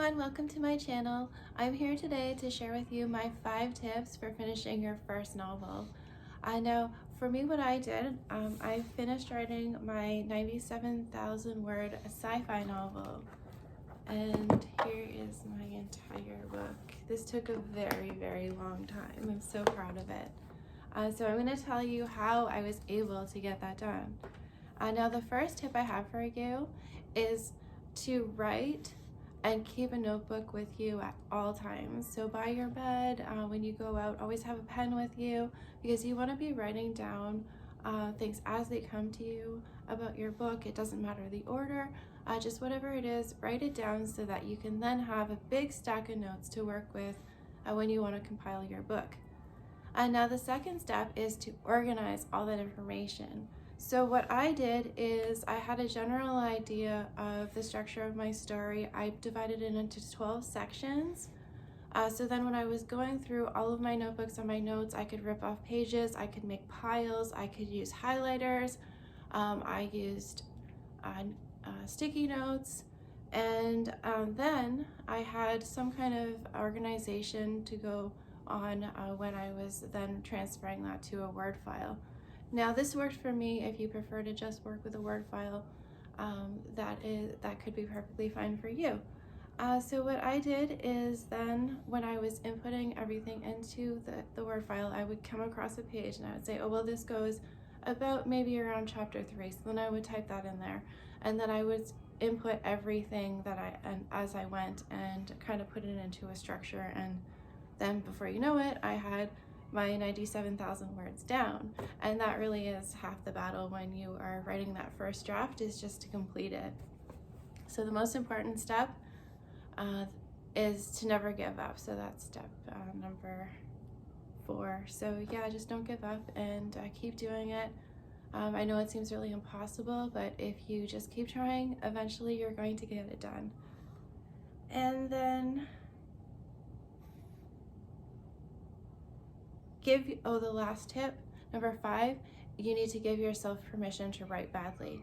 everyone, welcome to my channel. I'm here today to share with you my 5 tips for finishing your first novel. I know for me what I did, I finished writing my 97,000 word sci-fi novel, and here is my entire book. This took a very long time. I'm so proud of it. So I'm going to tell you how I was able to get that done. Now the first tip I have for you is to write and keep a notebook with you at all times. So by your bed, when you go out, always have a pen with you, because you want to be writing down things as they come to you about your book. It doesn't matter the order, just whatever it is, write it down so that you can then have a big stack of notes to work with when you want to compile your book. Now the second step is to organize all that information. So what I did is I had a general idea of the structure of my story. I divided it into 12 sections. So then when I was going through all of my notebooks and my notes, I could rip off pages, I could make piles, I could use highlighters, I used sticky notes, and then I had some kind of organization to go on when I was then transferring that to a Word file. Now this worked for me. If you prefer to just work with a Word file, that could be perfectly fine for you. So what I did is then when I was inputting everything into the Word file, I would come across a page and I would say, oh well, this goes about maybe around chapter 3. So then I would type that in there, and then I would input everything that as I went and kind of put it into a structure, and then before you know it, I had my 97,000 words down. And that really is half the battle when you are writing that first draft, is just to complete it. So the most important step is to never give up. So that's step number 4. So yeah, just don't give up and keep doing it. I know it seems really impossible, but if you just keep trying, eventually you're going to get it done. And then the last tip, number 5, you need to give yourself permission to write badly.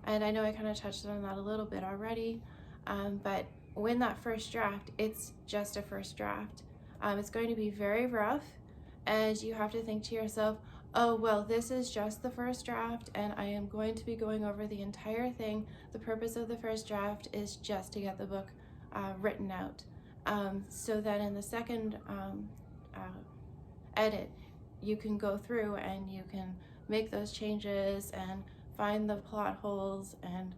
And I know I kind of touched on that a little bit already, but when that first draft, it's just a first draft. It's going to be very rough, and you have to think to yourself, oh well, this is just the first draft and I am going to be going over the entire thing. The purpose of the first draft is just to get the book written out. So then in the second edit, you can go through and you can make those changes and find the plot holes and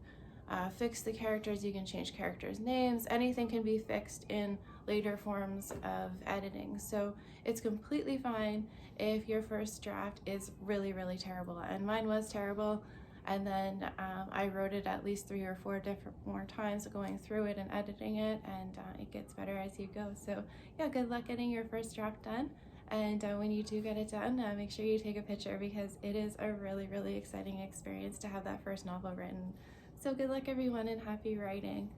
fix the characters. You can change characters' names. Anything can be fixed in later forms of editing. So it's completely fine if your first draft is really terrible, and mine was terrible. And then I wrote it at least 3 or 4 more times, going through it and editing it, and it gets better as you go. So yeah, good luck getting your first draft done. And when you do get it done, make sure you take a picture, because it is a really exciting experience to have that first novel written. So good luck everyone, and happy writing.